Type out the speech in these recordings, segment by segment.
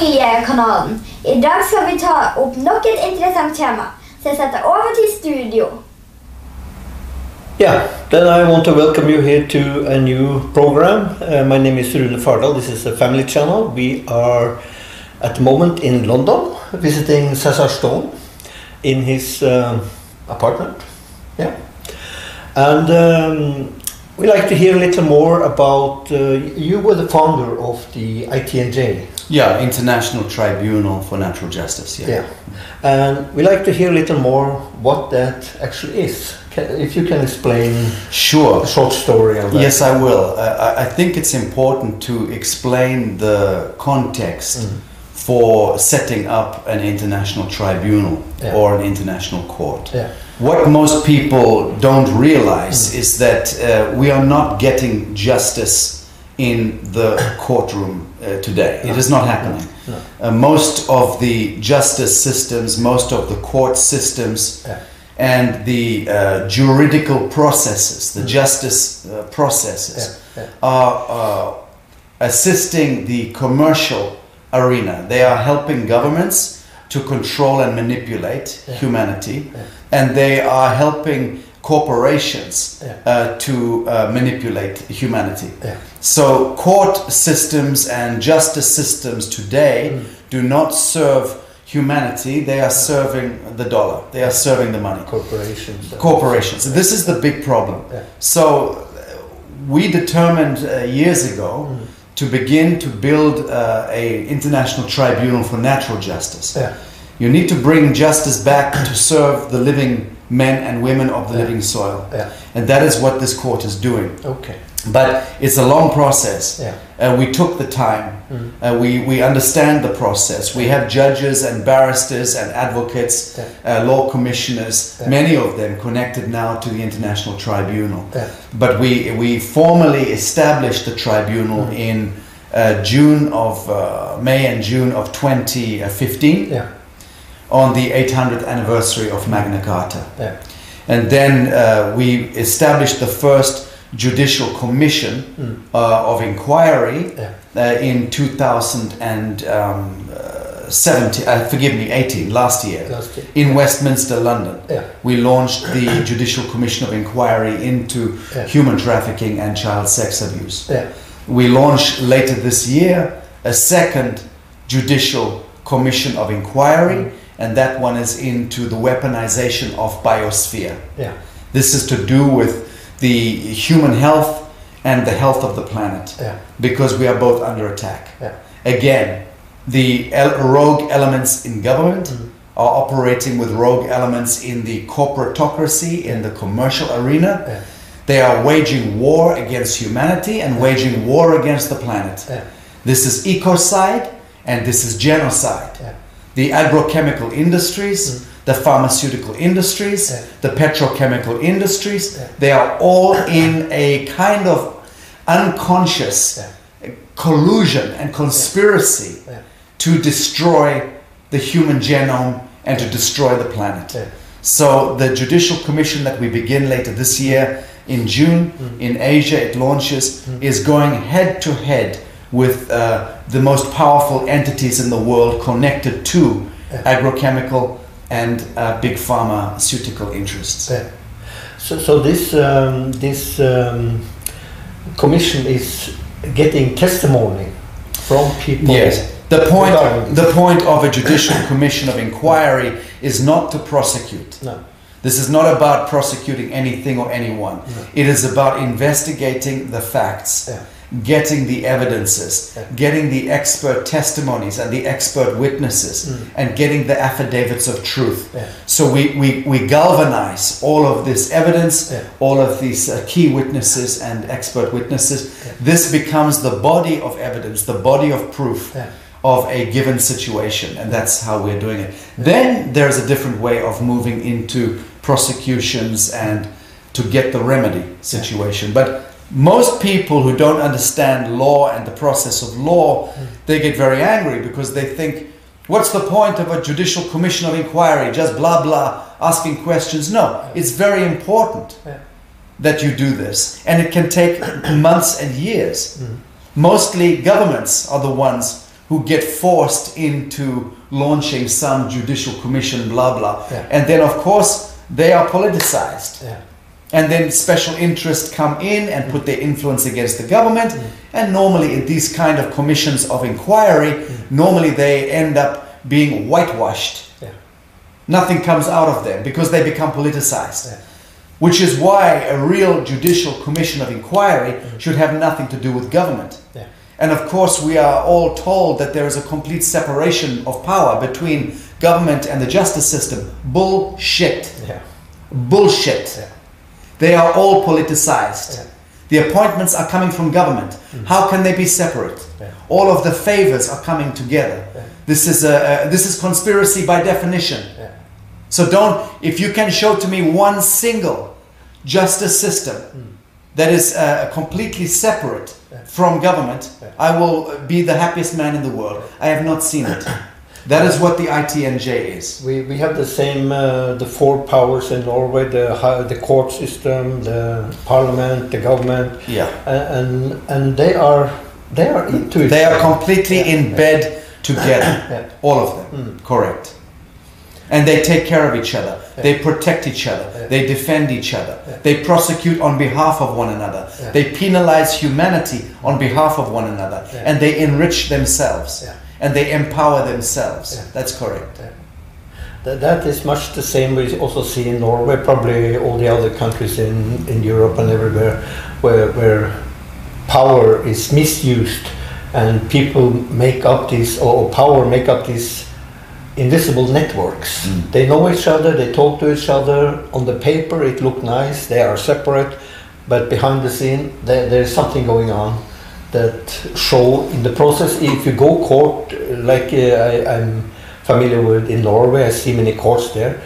Familjekanalen. I dag skal vi ta opp nok et interessant tema, så jeg setter over til studio. Yeah, then I want to welcome you here to a new program. My name is Rune Fardal. This is a family channel. We are at the moment in London visiting Sacha Stone in his apartment. Yeah, and we like to hear a little more about you were the founder of the ITNJ. Yeah, International Tribunal for Natural Justice. Yeah, and we like to hear a little more what that actually is. If you can explain sure. A short story of that. Yes, I will. I think it's important to explain the context for setting up an international tribunal or an international court. Yeah. What most people don't realize is that we are not getting justice in the courtroom today. It is not happening. No. Most of the justice systems, most of the court systems, and the juridical processes, the justice processes, are assisting the commercial arena. They are helping governments to control and manipulate humanity, and they are helping corporations to manipulate humanity. So court systems and justice systems today do not serve humanity, they are serving the dollar, they are serving the money. Corporations. This is the big problem. So we determined years ago to begin to build an international tribunal for natural justice. You need to bring justice back to serve the living men and women of the living soil. And that is what this court is doing. Okay. But it's a long process. We took the time. We understand the process. We have judges and barristers and advocates, law commissioners, many of them connected now to the International Tribunal. But we formally established the tribunal in May and June of 2015 on the 800th anniversary of Magna Carta. And then we established the first Judicial Commission of Inquiry in 2018, last year, in Westminster, London. We launched the Judicial Commission of Inquiry into human trafficking and child sex abuse. We launched later this year a second Judicial Commission of Inquiry, and that one is into the weaponization of biosphere. This is to do with the human health and the health of the planet, because we are both under attack. Again, the rogue elements in government are operating with rogue elements in the corporatocracy, in the commercial arena. They are waging war against humanity and waging war against the planet. This is ecocide and this is genocide. The agrochemical industries, the pharmaceutical industries, the petrochemical industries, they are all in a kind of unconscious collusion and conspiracy to destroy the human genome and to destroy the planet. So the Judicial Commission that we begin later this year in June, in Asia it launches, is going head to head with the most powerful entities in the world connected to agrochemical and big pharmaceutical interests. So this commission is getting testimony from people. Yes. The point of a Judicial Commission of Inquiry is not to prosecute. No. This is not about prosecuting anything or anyone. No. It is about investigating the facts, getting the evidences, getting the expert testimonies and the expert witnesses, and getting the affidavits of truth. So we galvanize all of this evidence, all of these key witnesses and expert witnesses. This becomes the body of evidence, the body of proof of a given situation, and that's how we're doing it. Then there's a different way of moving into prosecutions and to get the remedy situation. But most people who don't understand law and the process of law, they get very angry because they think, what's the point of a Judicial Commission of Inquiry? Just blah blah, asking questions. No, it's very important that you do this, and it can take months and years. Mostly governments are the ones who get forced into launching some judicial commission, blah, blah. Yeah. And then, of course, they are politicized. Yeah. And then special interests come in and put their influence against the government. And normally in these kind of commissions of inquiry, normally they end up being whitewashed. Yeah. Nothing comes out of them because they become politicized. Yeah. Which is why a real judicial commission of inquiry should have nothing to do with government. Yeah. And of course we are all told that there is a complete separation of power between government and the justice system. Bullshit. Yeah. Bullshit. Yeah. They are all politicized. Yeah. The appointments are coming from government. How can they be separate? Yeah. All of the favors are coming together. Yeah. This is conspiracy by definition. Yeah. So if you can show to me one single justice system that is completely separate from government, I will be the happiest man in the world. I have not seen it. That is what the ITNJ is. We have the same, the four powers in Norway, the court system, the parliament, the government, Yeah. and they are into it. They are completely in bed together, Yeah. all of them, correct. And they take care of each other, they protect each other, they defend each other, they prosecute on behalf of one another, they penalize humanity on behalf of one another, and they enrich themselves, and they empower themselves. That's correct. That is much the same we also see in Norway, probably all the other countries in Europe and everywhere, where power is misused and people make up these, or power make up these invisible networks. They know each other, they talk to each other. On the paper it look nice, they are separate, but behind the scene there's something going on that show in the process. If you go court, like I'm familiar with in Norway, I see many courts there,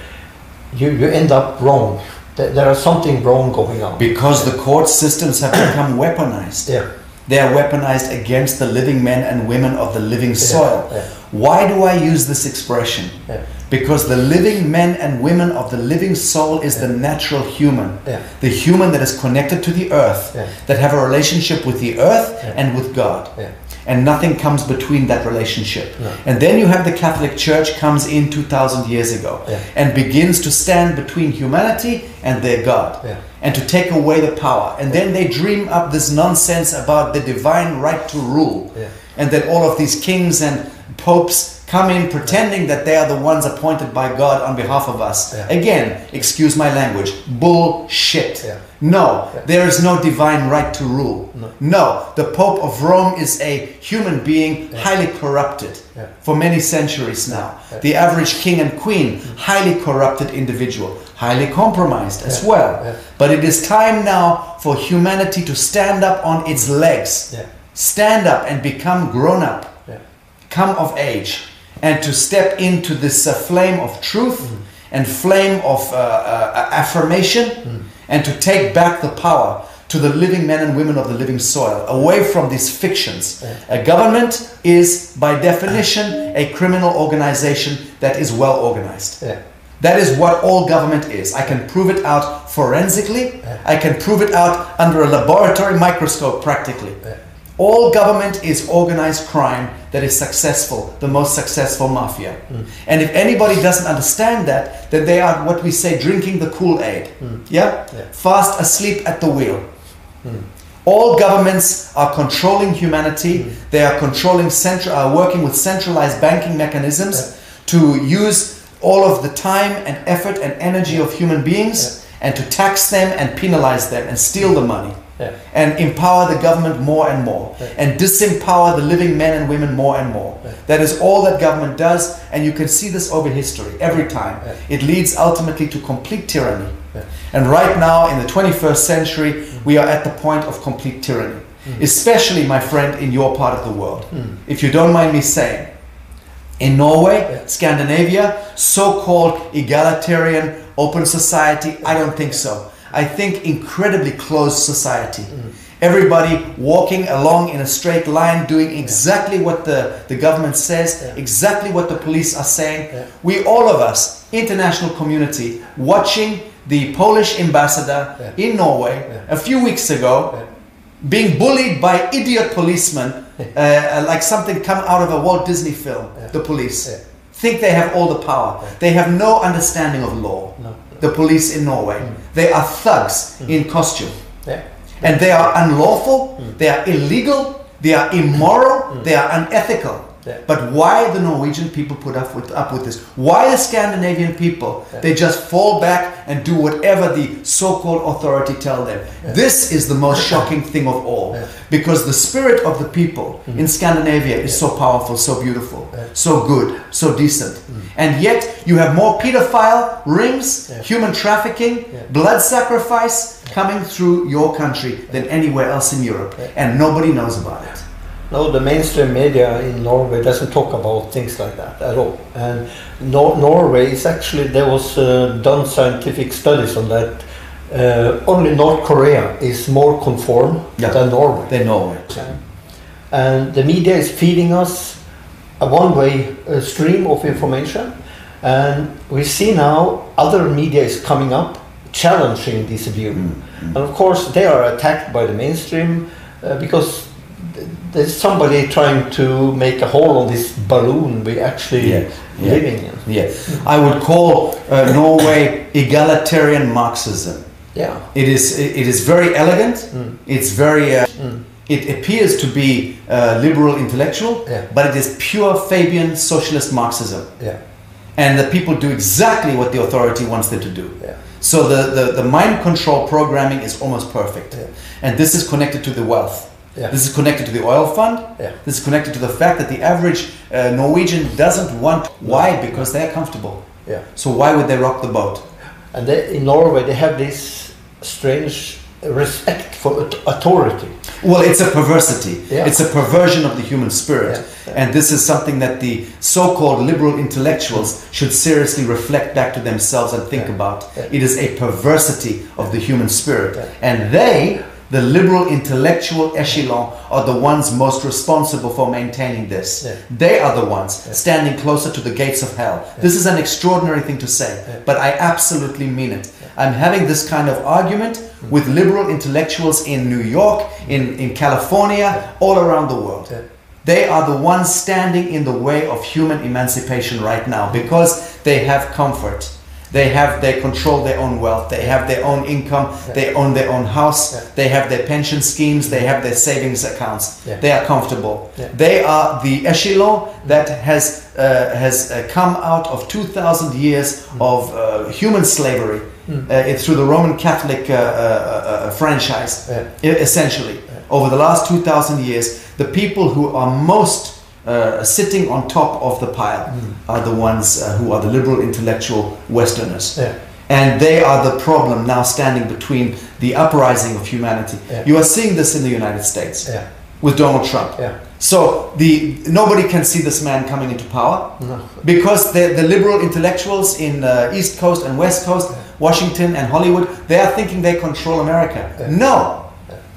you end up wrong. There is something wrong going on. Because the court systems have become weaponized. Yeah. They are weaponized against the living men and women of the living soil. Yeah. Why do I use this expression? Yeah. Because the living men and women of the living soul is the natural human. Yeah. The human that is connected to the earth, that have a relationship with the earth and with God. Yeah. And nothing comes between that relationship. No. And then you have the Catholic Church comes in 2000 years ago and begins to stand between humanity and their God. And to take away the power. And then they dream up this nonsense about the divine right to rule. And that all of these kings and popes come in pretending that they are the ones appointed by God on behalf of us. Again, excuse my language, bullshit. No, there is no divine right to rule. No, the Pope of Rome is a human being, highly corrupted for many centuries now. The average king and queen, highly corrupted individual, highly compromised as well. But it is time now for humanity to stand up on its legs. Stand up and become grown up. Come of age. And to step into this flame of truth and flame of affirmation and to take back the power to the living men and women of the living soil, away from these fictions. A government is, by definition, a criminal organization that is well organized. That is what all government is. I can prove it out forensically. I can prove it out under a laboratory microscope practically. All government is organized crime that is successful, the most successful mafia. And if anybody doesn't understand that, then they are what we say drinking the Kool-Aid. Fast asleep at the wheel. All governments are controlling humanity. They are controlling working with centralized banking mechanisms to use all of the time and effort and energy of human beings and to tax them and penalize them and steal the money. And empower the government more and more and disempower the living men and women more and more. That is all that government does, and you can see this over history every time. It leads ultimately to complete tyranny. And right now in the 21st century we are at the point of complete tyranny, especially, my friend, in your part of the world. If you don't mind me saying, in Norway, Scandinavia, so-called egalitarian open society, I don't think so. I think incredibly closed society. Everybody walking along in a straight line, doing exactly what the government says, exactly what the police are saying. We, all of us, international community, watching the Polish ambassador in Norway a few weeks ago being bullied by idiot policemen, like something come out of a Walt Disney film. The police think they have all the power. They have no understanding of law. The police in Norway, they are thugs in costume, and they are unlawful. They are illegal. They are immoral. They are unethical. But why the Norwegian people put up with this? Why the Scandinavian people? They just fall back and do whatever the so-called authority tell them. This is the most shocking thing of all, because the spirit of the people in Scandinavia is so powerful, so beautiful, so good, so decent. And yet you have more pedophile rings, human trafficking, blood sacrifice coming through your country than anywhere else in Europe, and nobody knows about it. No, the mainstream media in Norway doesn't talk about things like that at all. And Norway is actually, there was done scientific studies on that. Only North Korea is more conform than Norway. Than Norway. And the media is feeding us a one-way stream of information. And we see now other media is coming up challenging this view. And of course they are attacked by the mainstream because there's somebody trying to make a hole on this balloon we're actually living in. I would call Norway egalitarian Marxism. It is very elegant. It's very it appears to be liberal intellectual, but it is pure Fabian socialist Marxism. And the people do exactly what the authority wants them to do. So the mind control programming is almost perfect. And this is connected to the wealth. This is connected to the oil fund. This is connected to the fact that the average Norwegian doesn't want. Why? Because they are comfortable. So why would they rock the boat? And in Norway they have this strange respect for authority. Well, it's a perversity. It's a perversion of the human spirit. And this is something that the so-called liberal intellectuals should seriously reflect back to themselves and think about. It is a perversity of the human spirit. And they, the liberal intellectual echelon, are the ones most responsible for maintaining this. They are the ones standing closer to the gates of hell. This is an extraordinary thing to say, but I absolutely mean it. I'm having this kind of argument with liberal intellectuals in New York, in California, all around the world. They are the ones standing in the way of human emancipation right now because they have comfort. They control their own wealth, they have their own income, they own their own house, they have their pension schemes, they have their savings accounts, they are comfortable. They are the echelon that has come out of 2,000 years of human slavery through the Roman Catholic franchise, essentially. Over the last 2,000 years, the people who are most sitting on top of the pile are the ones who are the liberal intellectual Westerners. And they are the problem now standing between the uprising of humanity. You are seeing this in the United States with Donald Trump. So nobody can see this man coming into power because the liberal intellectuals in East Coast and West Coast, Washington and Hollywood, they are thinking they control America. No!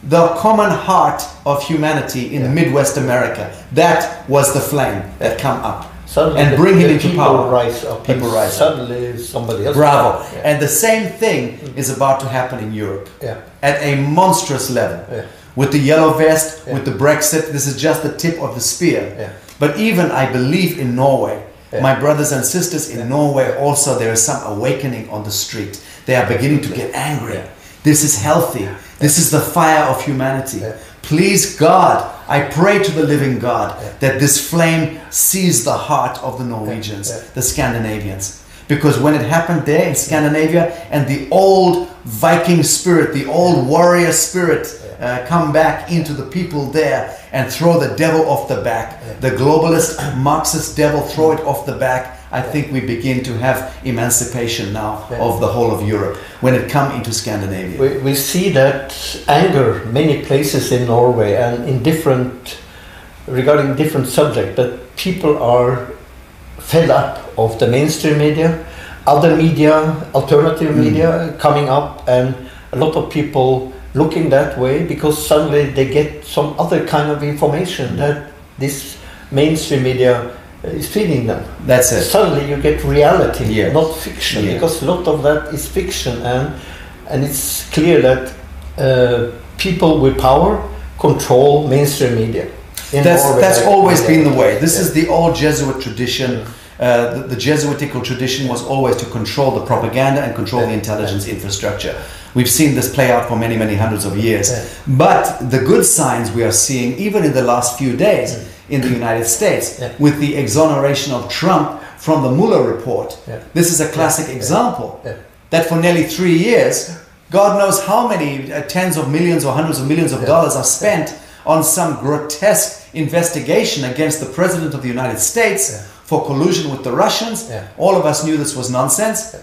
The common heart of humanity in Midwest America, that was the flame that come up. Suddenly and bring him into power. Rise up. People rise suddenly up. Somebody else. Bravo. And the same thing is about to happen in Europe at a monstrous level. With the yellow vest, with the Brexit, this is just the tip of the spear. But even I believe in Norway, my brothers and sisters in Norway also, there is some awakening on the street. They are beginning to get angry. This is healthy. This is the fire of humanity. Please God, I pray to the living God that this flame sees the heart of the Norwegians, the Scandinavians. Because when it happened there in Scandinavia and the old Viking spirit, the old warrior spirit come back into the people there and throw the devil off the back, the globalist Marxist devil, throw it off the back, I think we begin to have emancipation now of the whole of Europe when it comes into Scandinavia. We see that anger many places in Norway and in regarding different subjects, that people are fed up of the mainstream media, other media, alternative media coming up, and a lot of people looking that way because suddenly they get some other kind of information that this mainstream media is feeding them. That's it. Suddenly you get reality, not fiction, because a lot of that is fiction, and it's clear that people with power control mainstream media. That's always been the way. This is the old Jesuit tradition. The Jesuitical tradition was always to control the propaganda and control the intelligence infrastructure. We've seen this play out for many, many hundreds of years. But the good signs we are seeing, even in the last few days in the United States, with the exoneration of Trump from the Mueller report, this is a classic example that for nearly 3 years, God knows how many tens of millions or hundreds of millions of dollars are spent on some grotesque investigation against the President of the United States for collusion with the Russians. All of us knew this was nonsense.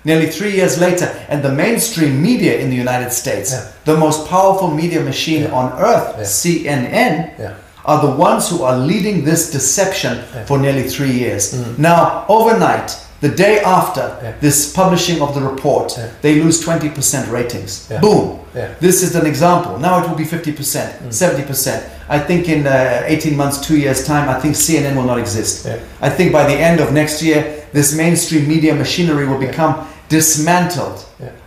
Nearly 3 years later, and the mainstream media in the United States, the most powerful media machine on earth, CNN, are the ones who are leading this deception for nearly 3 years. Now, overnight, the day after this publishing of the report, they lose 20% ratings. Boom. This is an example. Now it will be 50%, 70%. I think in 18 months, 2 years' time, I think CNN will not exist. I think by the end of next year, this mainstream media machinery will become dismantled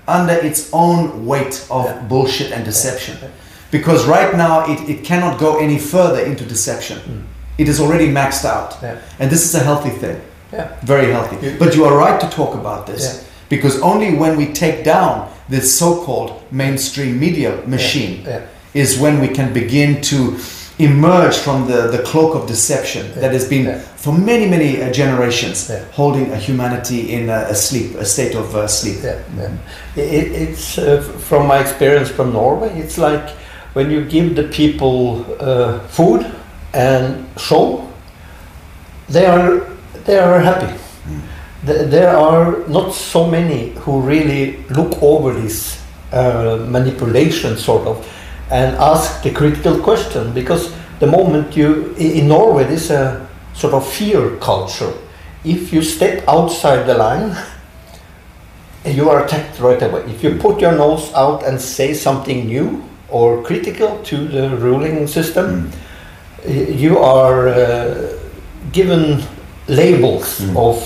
under its own weight of bullshit and deception. Because right now, it cannot go any further into deception. It is already maxed out. And this is a healthy thing. Very healthy. But you are right to talk about this. Because only when we take down this so-called mainstream media machine is when we can begin to emerge from the cloak of deception that has been for many, many generations holding a humanity in a state of sleep. It's from my experience from Norway, it's like when you give the people food and show, they are happy. There are not so many who really look over this manipulation sort of and ask the critical question, because the moment in Norway there's a sort of fear culture. If you step outside the line, you are attacked right away. If you put your nose out and say something new or critical to the ruling system, you are given labels of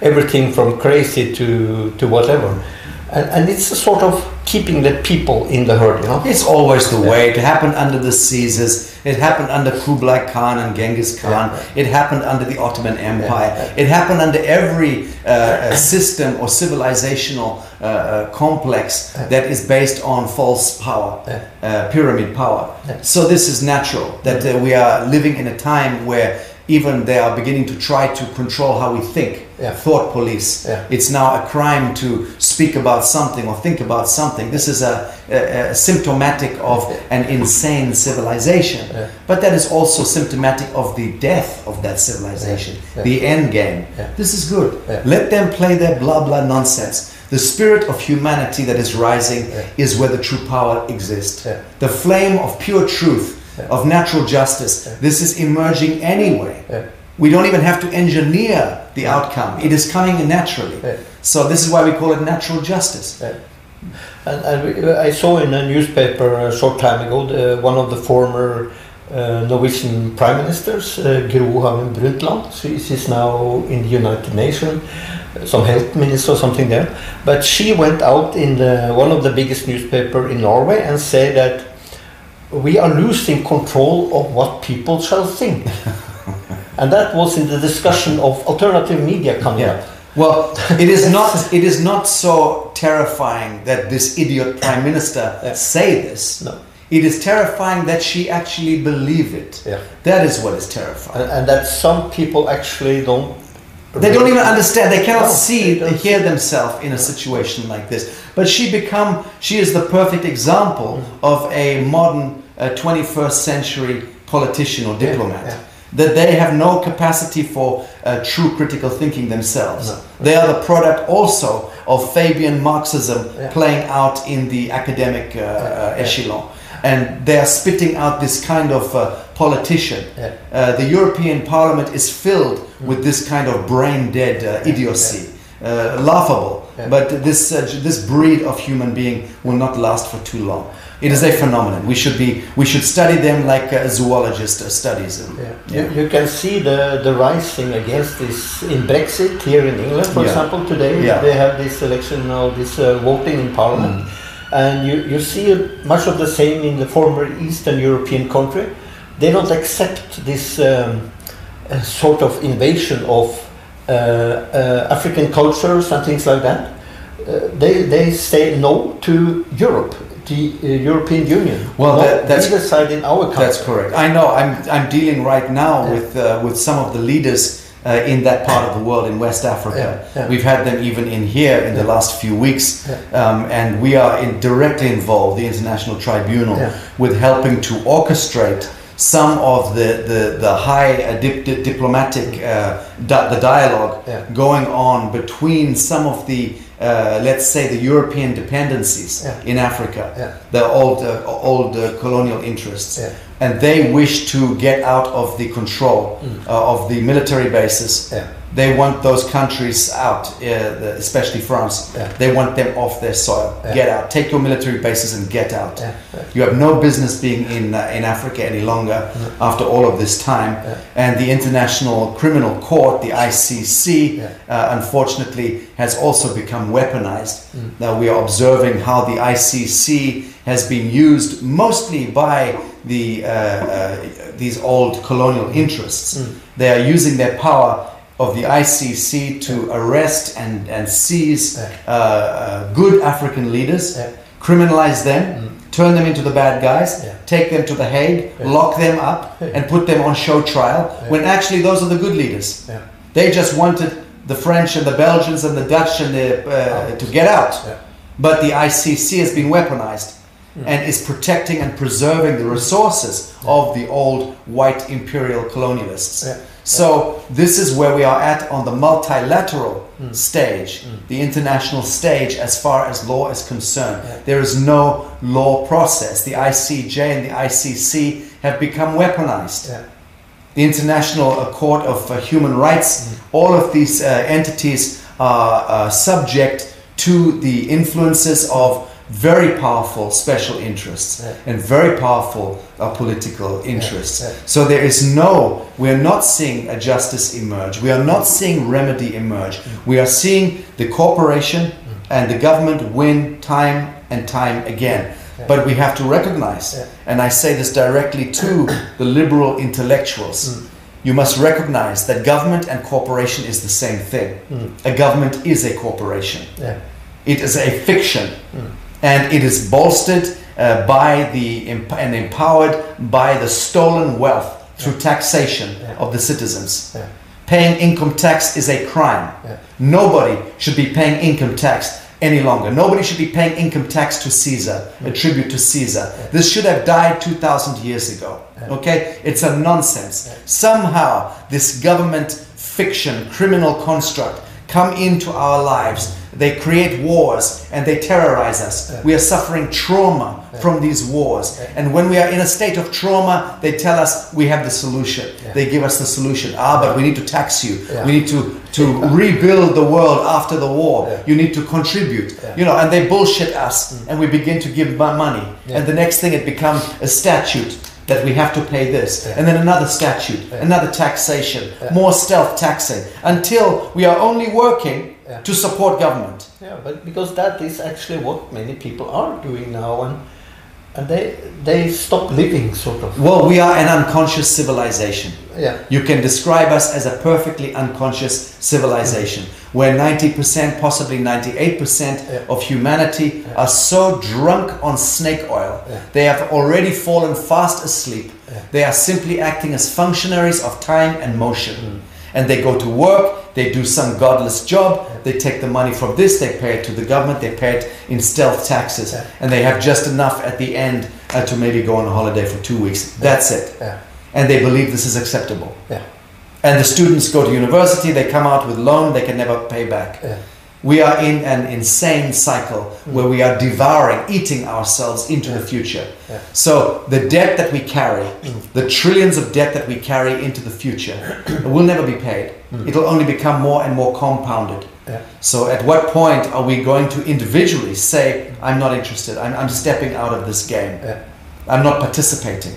everything from crazy to whatever, and it's a sort of keeping the people in the herd, you know. It's always the way. It happened under the Caesars. It happened under Kublai Khan and Genghis Khan. It happened under the Ottoman Empire. It happened under every system or civilizational complex that is based on false power, pyramid power. So this is natural that we are living in a time where even they are beginning to try to control how we think. Thought police. It's now a crime to speak about something or think about something. This is a symptomatic of an insane civilization. But that is also symptomatic of the death of that civilization, the end game. This is good. Let them play their blah blah nonsense. The spirit of humanity that is rising is where the true power exists. The flame of pure truth, of natural justice, this is emerging anyway. We don't even have to engineer the outcome. It is coming naturally. So this is why we call it natural justice. And I saw in a newspaper a short time ago one of the former Norwegian prime ministers, Gro Harlem Brundtland. She's now in the United Nations, some health minister or something there. But she went out in one of the biggest newspapers in Norway and said that we are losing control of what people shall think. And that was in the discussion of alternative media coming up. Well, it is not so terrifying that this idiot prime minister say this. No. It is terrifying that she actually believe it. That is what is terrifying. And that some people actually don't. They don't even understand. They cannot hear themselves in a situation like this. But she is the perfect example of a modern 21st century politician or diplomat. That they have no capacity for true critical thinking themselves. They are the product also of Fabian Marxism playing out in the academic echelon. And they are spitting out this kind of politician. The European Parliament is filled with this kind of brain-dead idiocy. Laughable. But this breed of human being will not last for too long. It is a phenomenon. We should study them like a zoologist studies them. You can see the rising against this in Brexit here in England, for example. Today they have this election now, this voting in Parliament, And you see much of the same in the former Eastern European country. They don't accept this sort of invasion of African cultures and things like that. They say no to Europe, the European Union. Well, that's either side in our country. That's correct. I know. I'm dealing right now with some of the leaders in that part of the world, in West Africa. We've had them even in here in the last few weeks, and we are directly involved, the International Tribunal, with helping to orchestrate some of the high diplomatic the dialogue going on between some of the let's say the European dependencies in Africa, the old colonial interests, and they wish to get out of the control of the military bases. They want those countries out, especially France. They want them off their soil. Get out. Take your military bases and get out. You have no business being in Africa any longer after all of this time. And the International Criminal Court, the ICC, unfortunately has also become weaponized. Now we are observing how the ICC has been used mostly by these old colonial interests. They are using their power of the ICC to arrest and seize good African leaders, criminalize them, turn them into the bad guys, take them to The Hague, lock them up, and put them on show trial, when actually those are the good leaders. They just wanted the French and the Belgians and the Dutch and to get out. But the ICC has been weaponized and is protecting and preserving the resources of the old white imperial colonialists. So this is where we are at on the multilateral stage, the international stage as far as law is concerned. There is no law process. The ICJ and the ICC have become weaponized. The International Court of Human Rights, all of these entities are subject to the influences of very powerful special interests and very powerful political interests. So there is we are not seeing a justice emerge. We are not seeing remedy emerge. We are seeing the corporation and the government win time and time again. But we have to recognize, and I say this directly to the liberal intellectuals, you must recognize that government and corporation is the same thing. A government is a corporation. It is a fiction. And it is bolstered and empowered by the stolen wealth through taxation of the citizens. Paying income tax is a crime. Nobody should be paying income tax any longer. Nobody should be paying income tax to Caesar, a tribute to Caesar. This should have died 2,000 years ago. Okay? It's a nonsense. Somehow this government fiction, criminal construct come into our lives. They create wars and they terrorize us. We are suffering trauma from these wars. And when we are in a state of trauma, they tell us we have the solution. They give us the solution. But we need to tax you. We need to rebuild the world after the war. You need to contribute. You know, and they bullshit us and we begin to give money. And the next thing it becomes a statute that we have to pay this, and then another statute, another taxation, more stealth taxing, until we are only working to support government. But because that is actually what many people are doing now, and they stop living, sort of. Well, we are an unconscious civilization. You can describe us as a perfectly unconscious civilization, where 90%, possibly 98% of humanity are so drunk on snake oil, they have already fallen fast asleep. They are simply acting as functionaries of time and motion. And they go to work, they do some godless job, they take the money from this, they pay it to the government, they pay it in stealth taxes, and they have just enough at the end to maybe go on a holiday for 2 weeks. That's it. And they believe this is acceptable. And the students go to university, they come out with loan they can never pay back. We are in an insane cycle where we are devouring, eating ourselves into the future. So the debt that we carry, the trillions of debt that we carry into the future, will never be paid. It'll only become more and more compounded. So at what point are we going to individually say, I'm not interested, I'm stepping out of this game, I'm not participating?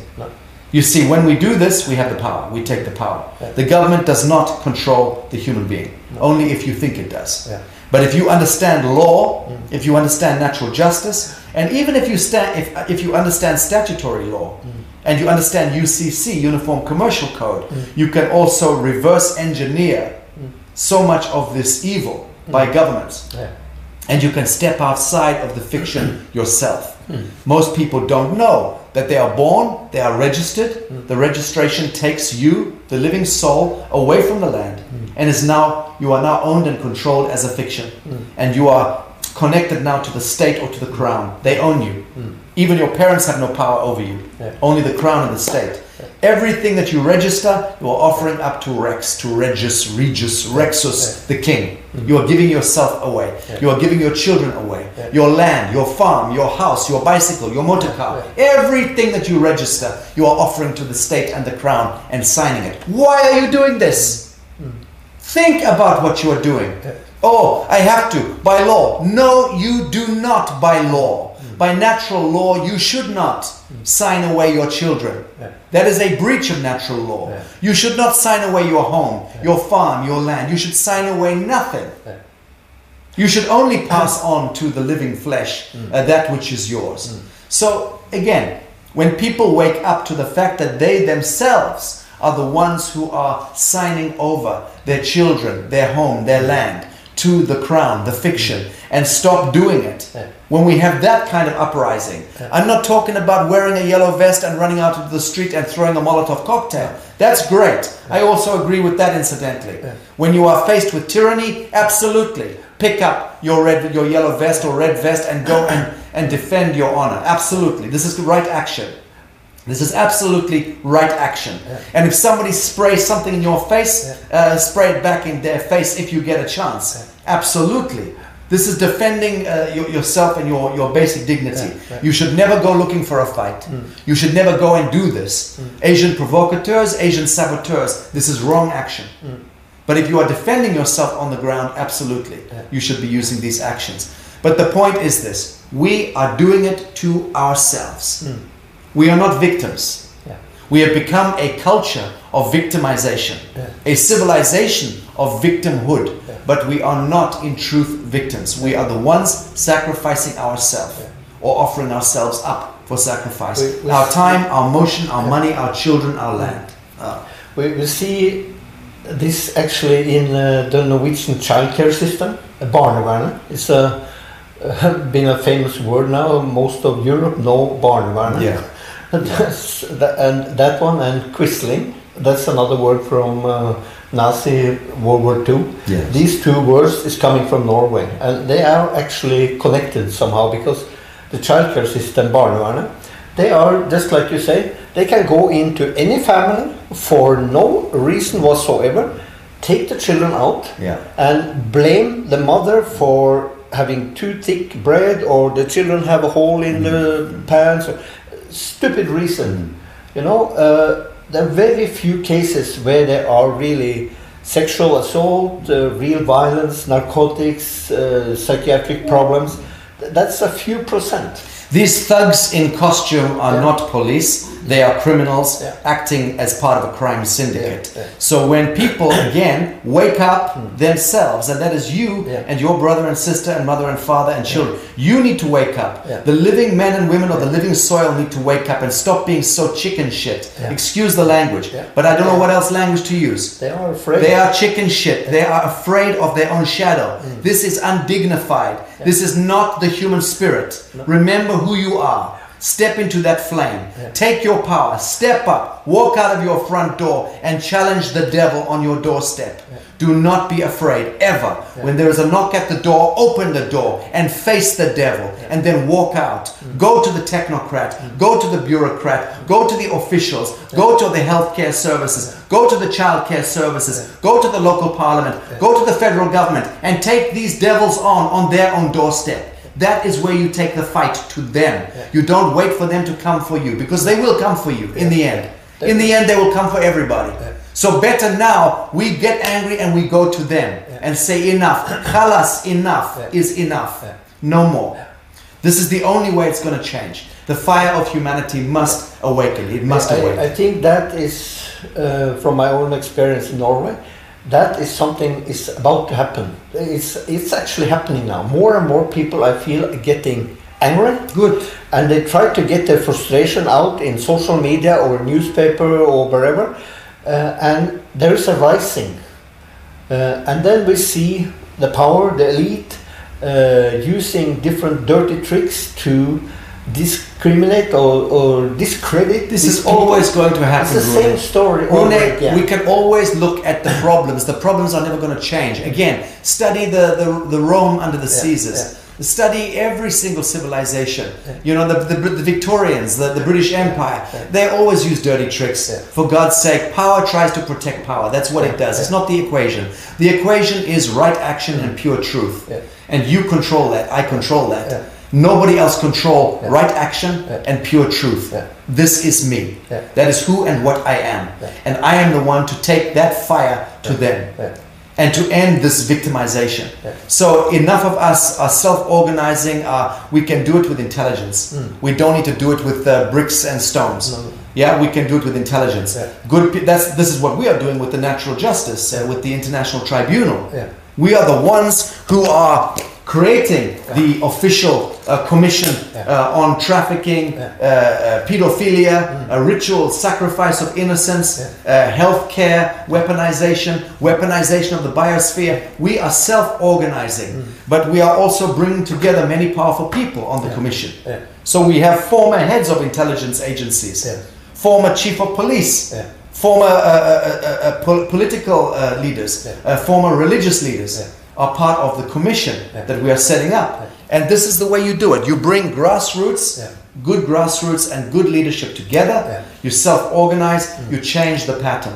You see, when we do this, we have the power. We take the power. The government does not control the human being, only if you think it does. But if you understand law, if you understand natural justice, and even if you understand statutory law, and you understand UCC, Uniform Commercial Code, you can also reverse engineer so much of this evil by governments. And you can step outside of the fiction yourself. Most people don't know that they are born, they are registered, the registration takes you, the living soul, away from the land, and you are now owned and controlled as a fiction. And you are connected now to the state or to the crown. They own you. Even your parents have no power over you. Only the crown and the state. Everything that you register, you are offering up to Rex, to Regus, Rexus, the king. You are giving yourself away. You are giving your children away. Your land, your farm, your house, your bicycle, your motor car. Everything that you register, you are offering to the state and the crown and signing it. Why are you doing this? Think about what you are doing. Oh, I have to, by law. No, you do not by law. By natural law, you should not sign away your children. That is a breach of natural law. You should not sign away your home, your farm, your land. You should sign away nothing. You should only pass on to the living flesh that which is yours. So again, when people wake up to the fact that they themselves are the ones who are signing over their children, their home, their land to the crown, the fiction, and stop doing it. When we have that kind of uprising, I'm not talking about wearing a yellow vest and running out into the street and throwing a Molotov cocktail. That's great. I also agree with that, incidentally. When you are faced with tyranny, absolutely. Pick up your yellow vest or red vest and go and defend your honor. Absolutely. This is the right action. This is absolutely right action. And if somebody sprays something in your face, spray it back in their face if you get a chance. Absolutely. This is defending yourself and your basic dignity. You should never go looking for a fight. You should never go and do this. Asian provocateurs, Asian saboteurs, this is wrong action. But if you are defending yourself on the ground, absolutely, you should be using these actions. But the point is this, we are doing it to ourselves. We are not victims. We have become a culture of victimization, a civilization of victimhood, but we are not in truth victims. We are the ones sacrificing ourselves or offering ourselves up for sacrifice. Our time, our motion, our money, our children, our land. We see this actually in the Norwegian childcare system, barnevernet. It's been a famous word now. Most of Europe know barnevernet. And that one, and quisling, that's another word from Nazi World War II. These two words is coming from Norway, and they are actually connected somehow, because the childcare system, barnevernet, they are, just like you say, they can go into any family for no reason whatsoever, take the children out and blame the mother for having too thick bread, or the children have a hole in the pants. Stupid reason, you know. There are very few cases where there are really sexual assault, real violence, narcotics, psychiatric problems. That's a few percent. These thugs in costume are not police, they are criminals acting as part of a crime syndicate. So when people again wake up themselves, and that is you and your brother and sister and mother and father and children, you need to wake up. The living men and women of the living soil need to wake up and stop being so chicken shit. Excuse the language, but I don't know what else language to use. They are afraid. They are chicken shit. They are afraid of their own shadow. This is undignified. This is not the human spirit. Remember who you are. Step into that flame. Take your power. Step up. Walk out of your front door and challenge the devil on your doorstep. Do not be afraid, ever. When there is a knock at the door, open the door and face the devil, and then walk out. Go to the technocrat, go to the bureaucrat, go to the officials, go to the healthcare services, go to the childcare services, go to the local parliament, go to the federal government, and take these devils on their own doorstep. That is where you take the fight to them. You don't wait for them to come for you, because they will come for you in the end. In the end, they will come for everybody. So better now, we get angry and we go to them and say enough. Khalas, enough is enough. No more. This is the only way it's going to change. The fire of humanity must awaken. It must awaken. I think that is, from my own experience in Norway, that is something is about to happen. It's actually happening now. More and more people, I feel, are getting angry. Good. And they try to get their frustration out in social media or newspaper or wherever. And there is a rising. And then we see the power, the elite, using different dirty tricks to discriminate or discredit. This is always going to happen. It's the same story. We can always look at the problems. The problems are never going to change. Again, study the Rome under the Caesars. Study every single civilization. You know, the Victorians, the British Empire, they always use dirty tricks. For God's sake, power tries to protect power. That's what it does. It's not the equation. The equation is right action and pure truth. And you control that. I control that. Nobody else control right action and pure truth. This is me. That is who and what I am. And I am the one to take that fire to them. And to end this victimization. So enough of us are self-organizing. We can do it with intelligence. We don't need to do it with bricks and stones. Yeah, we can do it with intelligence. This is what we are doing with the natural justice, with the International Tribunal. We are the ones who are creating the official commission on trafficking, pedophilia, ritual sacrifice of innocence, health care, weaponization of the biosphere. We are self-organizing, but we are also bringing together many powerful people on the commission. So we have former heads of intelligence agencies, former chief of police, former political leaders, former religious leaders. Are part of the commission that we are setting up. And this is the way you do it. You bring grassroots, good grassroots and good leadership together. You self-organize, you change the pattern.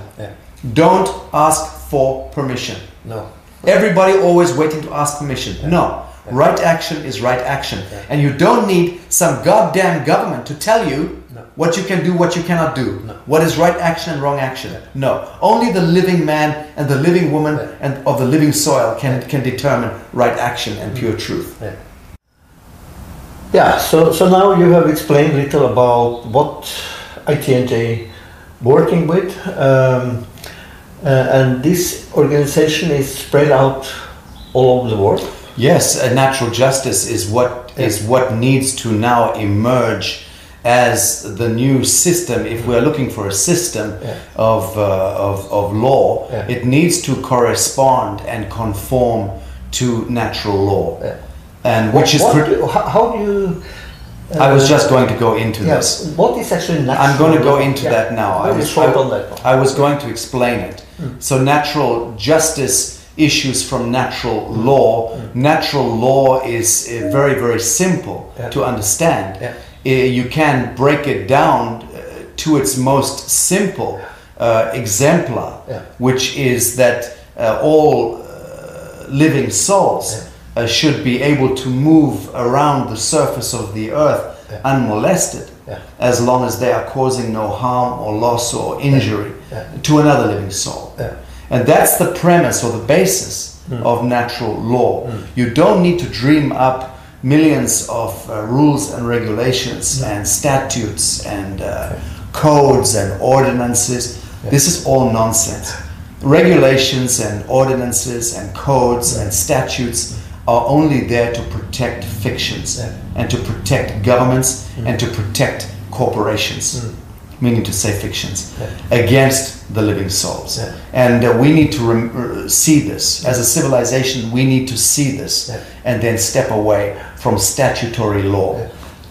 Don't ask for permission. No. Everybody always waiting to ask permission. No. Right action is right action. And you don't need some goddamn government to tell you what you can do, what you cannot do. What is right action and wrong action. No. Only the living man and the living woman and of the living soil can determine right action and pure truth. Yeah, so now you have explained a little about what ITNJ working with. And this organization is spread out all over the world. Yes, natural justice is what needs to now emerge as the new system. If we are looking for a system of law, it needs to correspond and conform to natural law, and which is how do you? I was just going to go into this. What is actually natural? I'm going to go into that now. I was going to explain it. So natural justice issues from natural law. Natural law is very, very simple to understand. You can break it down to its most simple exemplar, which is that all living souls should be able to move around the surface of the earth unmolested, as long as they are causing no harm or loss or injury to another living soul. And that's the premise or the basis of natural law. You don't need to dream up millions of rules and regulations and statutes and codes and ordinances. This is all nonsense. Regulations and ordinances and codes and statutes are only there to protect fictions and to protect governments and to protect corporations, meaning to say fictions, against the living souls. And we need to see this. As a civilization, we need to see this and then step away from statutory law.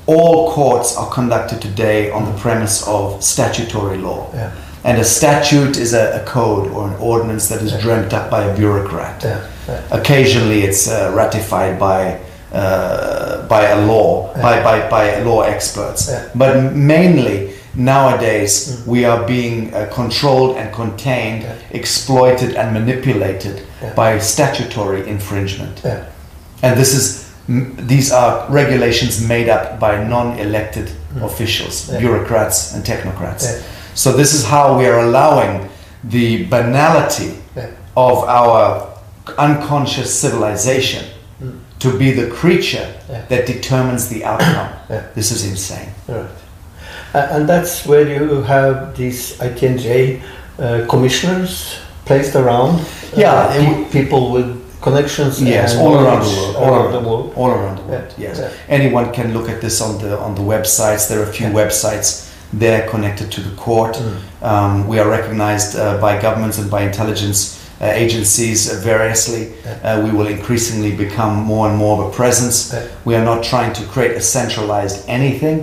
All courts are conducted today on the premise of statutory law. And a statute is a code or an ordinance that is dreamt up by a bureaucrat. Occasionally it's ratified by law experts. But mainly nowadays we are being controlled and contained, exploited and manipulated by statutory infringement. And these are regulations made up by non-elected officials, bureaucrats and technocrats. So this is how we are allowing the banality of our unconscious civilization to be the creature that determines the outcome. This is insane. And that's where you have these ITNJ commissioners placed around. People with connections. Yes, all around the world. All around the world. Yeah. Yes, Yeah. anyone can look at this on the websites. There are a few websites there connected to the court. We are recognized by governments and by intelligence agencies variously. We will increasingly become more and more of a presence. We are not trying to create a centralized anything,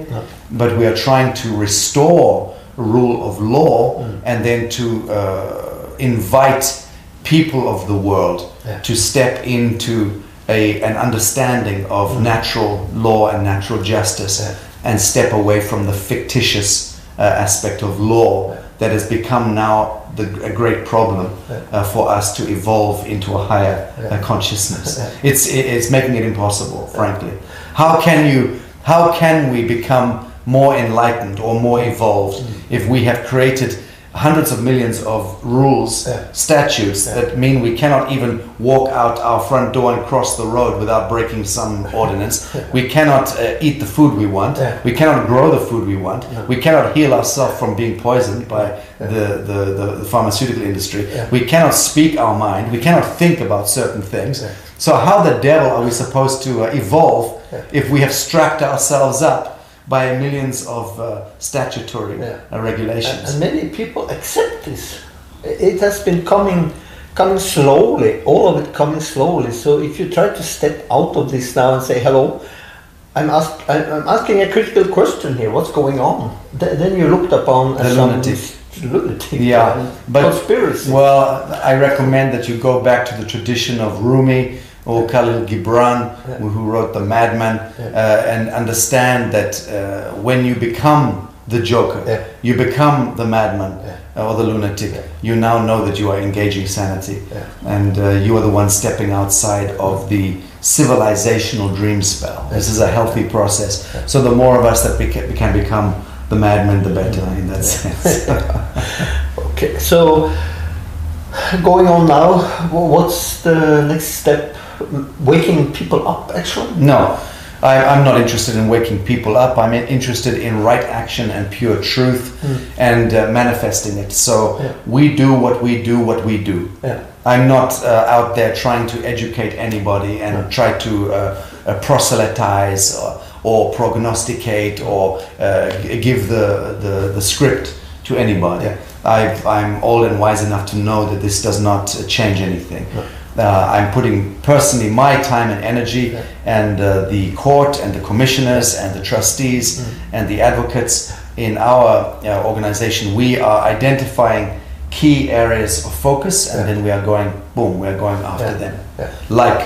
but we are trying to restore rule of law and then to invite people of the world to step into an understanding of natural law and natural justice and step away from the fictitious aspect of law that has become now a great problem for us to evolve into a higher consciousness. It's making it impossible, frankly. How can we become more enlightened or more evolved if we have created hundreds of millions of rules, statutes that mean we cannot even walk out our front door and cross the road without breaking some ordinance. We cannot eat the food we want. We cannot grow the food we want. We cannot heal ourselves from being poisoned by the pharmaceutical industry. We cannot speak our mind. We cannot think about certain things. So how the devil are we supposed to evolve if we have strapped ourselves up by millions of statutory regulations? And many people accept this. It has been coming slowly, all of it coming slowly. So if you try to step out of this now and say, hello, I'm asking a critical question here, what's going on? Then you're looked upon as lunatic. Yeah, but conspiracy. Well, I recommend that you go back to the tradition of Rumi or Khalil Gibran, who wrote The Madman, and understand that when you become the joker, you become the madman or the lunatic, you now know that you are engaging sanity, and you are the one stepping outside of the civilizational dream spell. This is a healthy process. So the more of us that we can become the madman, the better in that sense. Okay, so going on now, what's the next step? Waking people up, actually? No, I'm not interested in waking people up. I'm interested in right action and pure truth and manifesting it. So we do what we do. I'm not out there trying to educate anybody and try to proselytize or prognosticate or give the script to anybody. I'm old and wise enough to know that this does not change anything. I'm putting personally my time and energy, and the court and the commissioners and the trustees and the advocates in our organization. We are identifying key areas of focus, and then we are going, boom, we are going after them. Like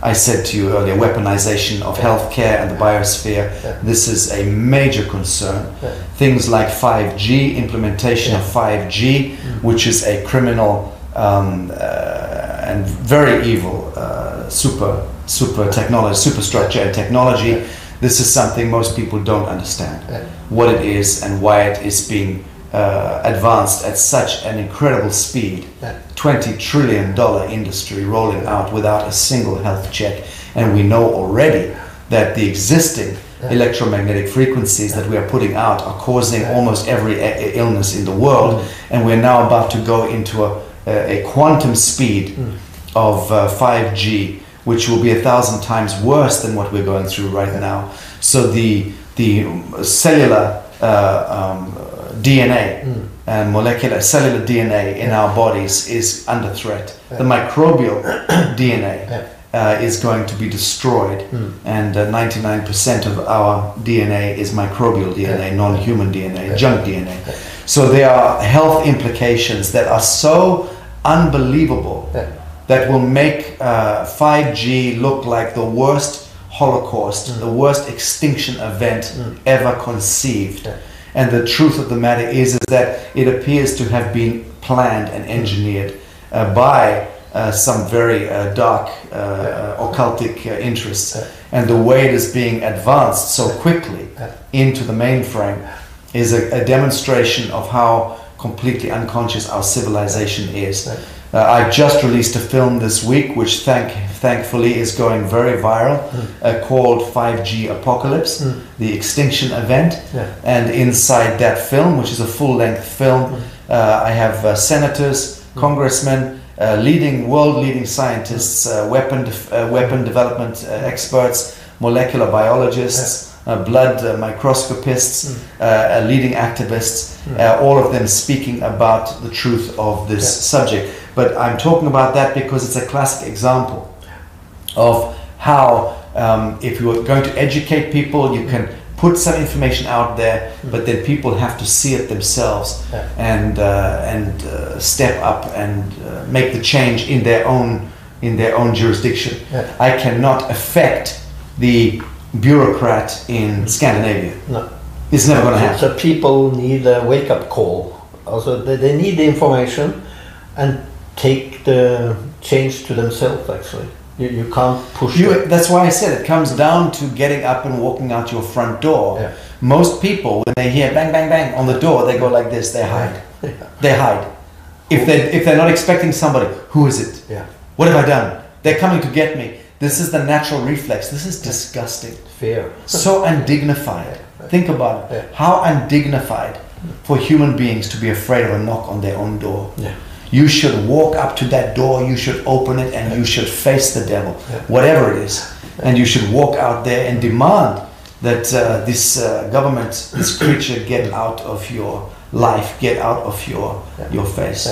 I said to you earlier, weaponization of healthcare and the biosphere. This is a major concern. Things like 5G, implementation of 5G, which is a criminal and very evil super technology, superstructure and technology. This is something most people don't understand what it is and why it is being advanced at such an incredible speed. $20 trillion industry rolling out without a single health check, and we know already that the existing electromagnetic frequencies that we are putting out are causing almost every illness in the world, and we're now about to go into a quantum speed of 5G, which will be 1,000 times worse than what we're going through right now. So the cellular DNA and molecular cellular DNA in our bodies is under threat. The microbial DNA is going to be destroyed, and 99% of our DNA is microbial DNA, non-human DNA, junk DNA. So there are health implications that are so unbelievable that will make 5G look like the worst Holocaust, the worst extinction event ever conceived. And the truth of the matter is that it appears to have been planned and engineered by some very dark occultic interests. And the way it is being advanced so quickly into the mainframe is a demonstration of how completely unconscious our civilization is. I just released a film this week which thankfully is going very viral, called 5G Apocalypse, the extinction event. And inside that film, which is a full-length film, I have senators, congressmen, world-leading scientists, weapon development experts, molecular biologists, blood microscopists, leading activists, all of them speaking about the truth of this subject. But I'm talking about that because it's a classic example of how if you are going to educate people, you can put some information out there, but then people have to see it themselves and step up and make the change in their own jurisdiction. I cannot affect the bureaucrat in Scandinavia. No, it's never going to happen. So people need a wake-up call. Also, they need the information and take the change to themselves. Actually, you can't push. That's why I said it comes down to getting up and walking out your front door. Most people, when they hear bang, bang, bang on the door, they go like this. They hide. They hide. If they're not expecting somebody, who is it? What have I done? They're coming to get me. This is the natural reflex. This is disgusting. Fear. So undignified. Think about it. How undignified for human beings to be afraid of a knock on their own door. You should walk up to that door, you should open it, and you should face the devil, whatever it is. And you should walk out there and demand that this government, this creature, get out of your life, get out of your face.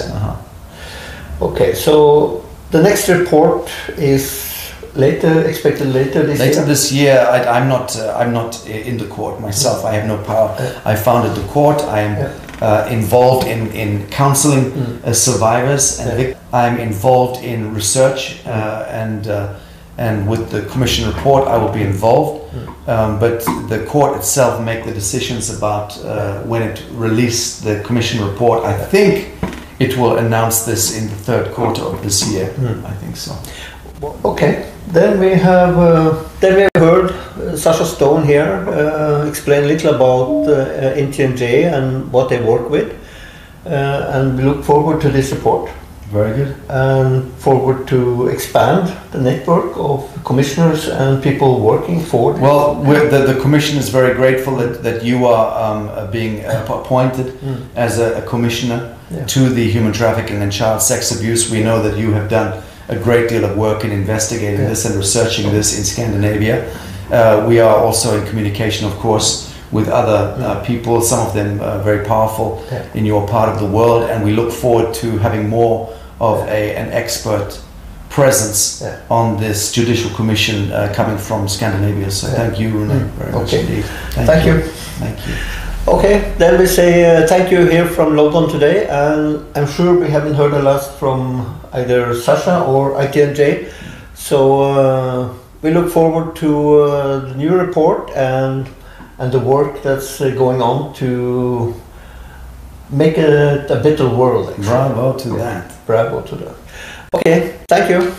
Okay, so the next report is expected later this year? Later this year. I'm not in the court myself. I have no power. I founded the court. I am involved in counseling survivors, and I'm involved in research, and with the commission report I will be involved. But the court itself make the decisions about when it release the commission report. I think it will announce this in the third quarter of this year. I think so. Okay. Then we have heard Sacha Stone here explain a little about ITNJ and what they work with, and we look forward to this report. Very good. And forward to expand the network of commissioners and people working for this. Well, the commission is very grateful that you are being appointed as a commissioner to the human trafficking and child sex abuse. We know that you have done a great deal of work in investigating this and researching this in Scandinavia. We are also in communication, of course, with other people, some of them very powerful in your part of the world, and we look forward to having more of an expert presence on this judicial commission coming from Scandinavia. So thank you, Rune, very much indeed. Thank you. Thank you. Okay, then we say thank you here from London today, and I'm sure we haven't heard the last from either Sacha or ITNJ, so we look forward to the new report and the work that's going on to make it a better world. Actually. Bravo to that. Bravo to that. Okay, thank you.